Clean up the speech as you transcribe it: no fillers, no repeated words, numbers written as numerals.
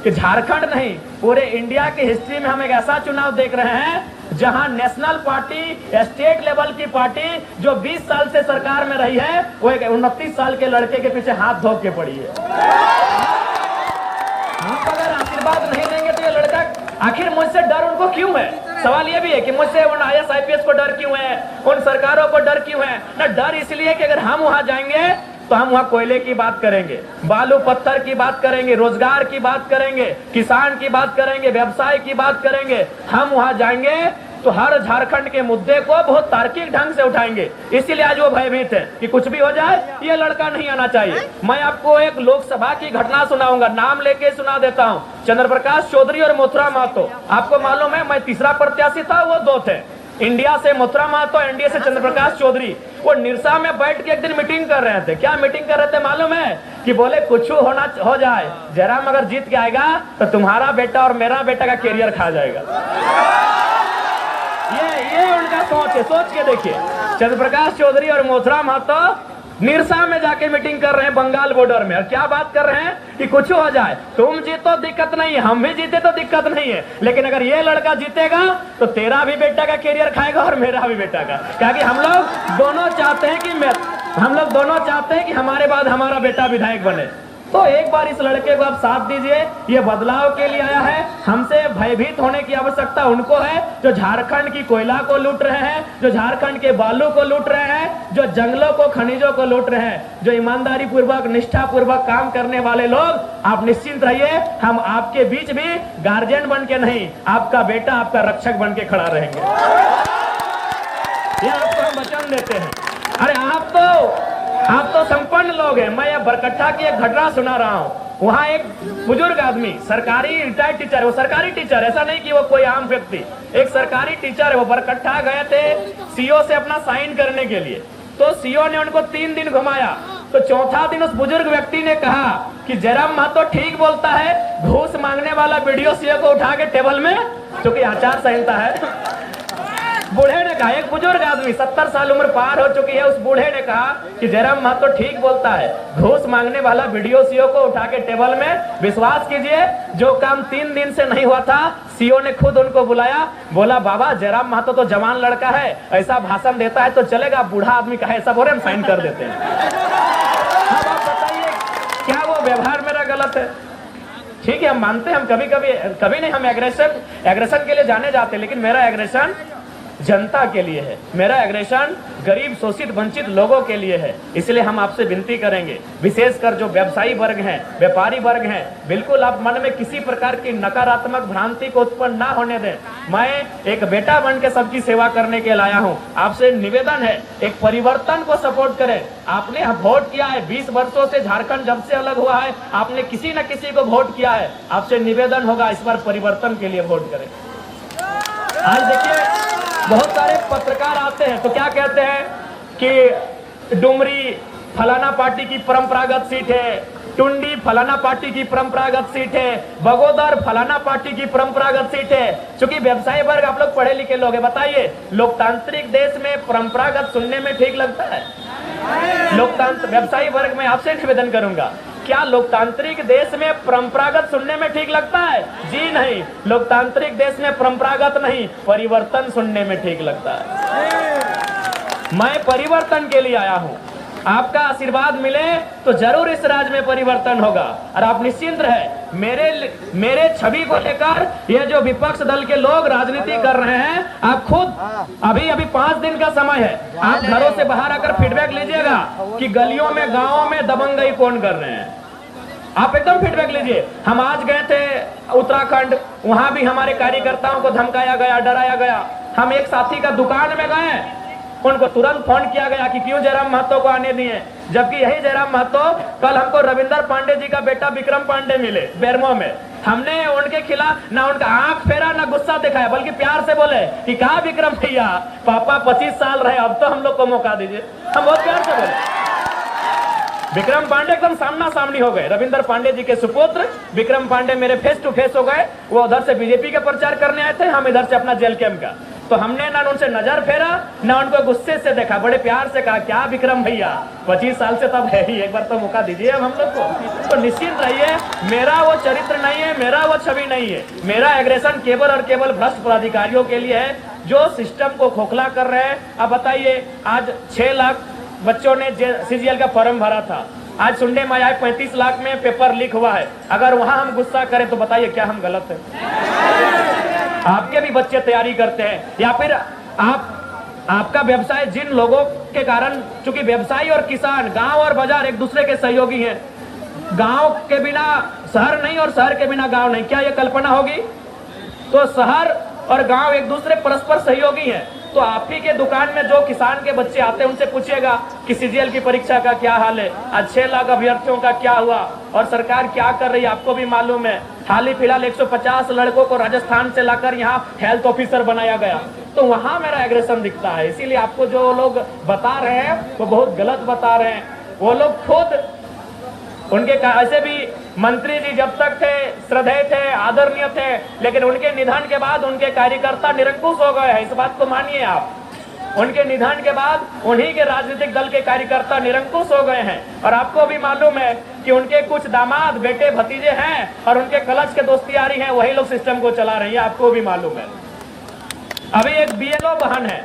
कि झारखंड नहीं, पूरे इंडिया की हिस्ट्री में हम एक ऐसा चुनाव देख रहे हैं जहां नेशनल पार्टी, स्टेट लेवल की पार्टी जो 20 साल से सरकार में रही है, वो एक 29 साल के लड़के के पीछे हाथ धो के पड़ी है। आप अगर आशीर्वाद नहीं देंगे तो ये लड़का, आखिर मुझसे डर उनको क्यों है? सवाल ये भी है कि मुझसे उन IAS IPS को डर क्यों है, उन सरकारों को डर क्यों है? ना, डर इसलिए कि अगर हम वहां जाएंगे तो हम वहां कोयले की बात करेंगे, बालू पत्थर की बात करेंगे, रोजगार की बात करेंगे, किसान की बात करेंगे, व्यवसाय की बात करेंगे। हम वहां जाएंगे तो हर झारखंड के मुद्दे को बहुत तार्किक ढंग से उठाएंगे। इसीलिए आज वो भयभीत है कि कुछ भी हो जाए, ये लड़का नहीं आना चाहिए। मैं आपको एक लोकसभा की घटना सुनाऊंगा, नाम लेके सुना देता हूँ। चंद्रप्रकाश चौधरी और मथुरा महतो, आपको मालूम है मैं तीसरा प्रत्याशी था, वो 2 थे। इंडिया से मथुरा महतो, एनडीए से चंद्रप्रकाश चौधरी। वो निरसा में बैठ के एक दिन मीटिंग कर रहे थे। क्या मीटिंग कर रहे थे मालूम है? कि बोले कुछ हो जाए, जयराम अगर जीत के आएगा तो तुम्हारा बेटा और मेरा बेटा का कैरियर खा जाएगा। ये उनका सोच है। सोच के देखिए, चंद्रप्रकाश चौधरी और मथुरा महतो निरसा में जाके मीटिंग कर रहे हैं बंगाल बॉर्डर में, और क्या बात कर रहे हैं कि कुछ हो जाए, तुम जीतो दिक्कत नहीं है, हम भी जीते तो दिक्कत नहीं है, लेकिन अगर ये लड़का जीतेगा तो तेरा भी बेटा का कैरियर खाएगा और मेरा भी बेटा का। क्योंकि हम लोग दोनों चाहते हैं कि हमारे बाद हमारा बेटा विधायक बने। तो एक बार इस लड़के को आप साथ दीजिए, ये बदलाव के लिए आया है। हमसे भयभीत होने की आवश्यकता उनको है जो झारखंड की कोयला को लूट रहे हैं, जो झारखंड के बालू को लूट रहे हैं, जो जंगलों को, खनिजों को लूट रहे हैं, जो ईमानदारी पूर्वक, निष्ठा पूर्वक काम करने वाले लोग। आप निश्चिंत रहिए, हम आपके बीच भी गार्जियन बन के नहीं, आपका बेटा, आपका रक्षक बन के खड़ा रहेंगे। ये आपको हम वचन देते हैं। अरे आप तो संपन्न लोग हैं। मैं यह बरकट्ठा की एक घटना सुना रहा हूँ। वहाँ एक बुजुर्ग आदमी, सरकारी रिटायर्ड टीचर, वो सरकारी टीचर, ऐसा नहीं कि वो कोई आम व्यक्ति, एक सरकारी टीचर है। वो बरकट्ठा गए थे सीओ से अपना साइन करने के लिए। तो सीओ ने उनको 3 दिन घुमाया। तो चौथा दिन उस बुजुर्ग व्यक्ति ने कहा कि जयराम महतो ठीक बोलता है, घूस मांगने वाला वीडियो सीओ को उठा के टेबल में, क्योंकि आचार संहिता है। बूढ़े ने कहा, एक बुजुर्ग आदमी 70 साल उम्र पार हो चुकी है, उस बूढ़े ने कहा कि जयराम महतो ठीक बोलता है, घूस मांगने वाला वीडियो सीओ को उठा के टेबल में। विश्वास कीजिए, जो काम 3 दिन से नहीं हुआ था, सीओ ने खुद उनको बुलाया। बोला, बाबा जयराम महतो तो जवान लड़का है, ऐसा भाषण देता है तो चलेगा, बूढ़ा आदमी कहे ऐसा बोले, हम साइन कर देते हैं। अब आप बताइए, क्या वो व्यवहार मेरा गलत है? ठीक है, हम मानते हैं, हम कभी नहीं हम एग्रेशन के लिए जाने जाते, लेकिन मेरा एग्रेशन जनता के लिए है, मेरा एग्रेशन गरीब, शोषित, वंचित लोगों के लिए है। इसलिए हम आपसे विनती करेंगे, विशेषकर जो व्यवसायी वर्ग हैं, व्यापारी वर्ग हैं, बिल्कुल आप मन में किसी प्रकार की नकारात्मक भ्रांति को उत्पन्न ना होने दें। मैं एक बेटा बन के सबकी सेवा करने के लिए आया हूँ। आपसे निवेदन है, एक परिवर्तन को सपोर्ट करें। आपने वोट किया है, 20 वर्षों से झारखंड जब से अलग हुआ है, आपने किसी न किसी को वोट किया है। आपसे निवेदन होगा, इस बार परिवर्तन के लिए वोट करें। आज देखिए, बहुत सारे पत्रकार आते हैं तो क्या कहते हैं कि डुमरी फलाना पार्टी की परंपरागत सीट है, टुंडी फलाना पार्टी की परंपरागत सीट है, बगोदर फलाना पार्टी की परंपरागत सीट है। क्योंकि व्यवसायी वर्ग, आप लोग पढ़े लिखे लोग हैं, बताइए, लोकतांत्रिक देश में परंपरागत सुनने में ठीक लगता है? व्यवसायी वर्ग में आपसे निवेदन करूंगा, क्या लोकतांत्रिक देश में परंपरागत सुनने में ठीक लगता है? जी नहीं, लोकतांत्रिक देश में परंपरागत नहीं, परिवर्तन सुनने में ठीक लगता है। मैं परिवर्तन के लिए आया हूं, आपका आशीर्वाद मिले तो जरूर इस राज्य में परिवर्तन होगा। और आप निश्चिंत रहे, मेरे छवि को लेकर ये जो विपक्ष दल के लोग राजनीति कर रहे हैं, आप खुद अभी 5 दिन का समय है, आप घरों से बाहर आकर फीडबैक लीजिएगा कि गलियों में, गाँवों में दबंगई कौन कर रहे हैं। आप एकदम फीडबैक लीजिए। हम आज गए थे उत्तराखंड, वहां भी हमारे कार्यकर्ताओं को धमकाया गया, डराया गया। हम एक साथी का दुकान में गए, उनको तुरंत फोन किया गया कि क्यों जयराम महतो को आने दिए, जबकि यही जयराम महतो कल हमको रविंदर पांडे जी का बेटा विक्रम पांडे मिले बेरमो में। हमने उनके खिलाफ ना उनका आंख फेरा ना गुस्सा दिखाया, बल्कि प्यार से बोले कि कहा विक्रम भैया, पापा 25 साल रहे, अब तो हम लोग को मौका दीजिए। हम बहुत प्यार से बोले। विक्रम पांडे एकदम सामना सामनी हो गए। रविंदर पांडे जी के सुपुत्र विक्रम पांडे मेरे फेस टू फेस हो गए। वो उधर से बीजेपी का प्रचार करने आए थे, हम इधर से अपना जेल कैंप का। तो हमने ना उनसे नजर फेरा ना उनको गुस्से से देखा, बड़े प्यार से कहा क्या विक्रम भैया 25 साल से तब है ही, एक बार तो मौका दीजिए अब हम लोग को। तो निश्चिंत रहिए, मेरा वो चरित्र नहीं है, मेरा वो छवि नहीं है, मेरा एग्रेशन केवल और केवल भ्रष्ट पदाधिकारियों के लिए है जो सिस्टम को खोखला कर रहे हैं। अब बताइए, आज 6 लाख बच्चों ने CGL का फॉर्म भरा था, आज सुनने में आया 35 लाख में पेपर लीक हुआ है। अगर वहां हम गुस्सा करें तो बताइए क्या हम गलत हैं? आपके भी बच्चे तैयारी करते हैं, या फिर आपका व्यवसाय जिन लोगों के कारण, चूंकि व्यवसायी और किसान, गांव और बाजार एक दूसरे के सहयोगी हैं, गांव के बिना शहर नहीं और शहर के बिना गांव नहीं, क्या यह कल्पना होगी? तो शहर और गांव एक दूसरे परस्पर सहयोगी हैं। तो आप ही के दुकान में जो किसान के बच्चे आते हैं उनसे पूछिएगा कि CGL की परीक्षा का क्या हाल है, आज 6 लाख अभ्यर्थियों का क्या हुआ और सरकार क्या कर रही है आपको भी मालूम है। हाल ही फिलहाल 150 लड़कों को राजस्थान से लाकर यहाँ हेल्थ ऑफिसर बनाया गया, तो वहां मेरा एग्रेशन दिखता है। इसीलिए आपको जो लोग बता रहे हैं वो बहुत गलत बता रहे हैं। वो लोग खुद उनके ऐसे भी मंत्री जी जब तक थे श्रद्धेय थे, आदरणीय थे, लेकिन उनके निधन के बाद उनके कार्यकर्ता निरंकुश हो गए हैं, इस बात को मानिए आप। उनके निधन के बाद उन्हीं के राजनीतिक दल के कार्यकर्ता निरंकुश हो गए हैं। और आपको भी मालूम है कि उनके कुछ दामाद, बेटे, भतीजे हैं और उनके कलश के दोस्तियारी हैं, वही लोग सिस्टम को चला रही है, आपको भी मालूम है। अभी एक BLO बहन है,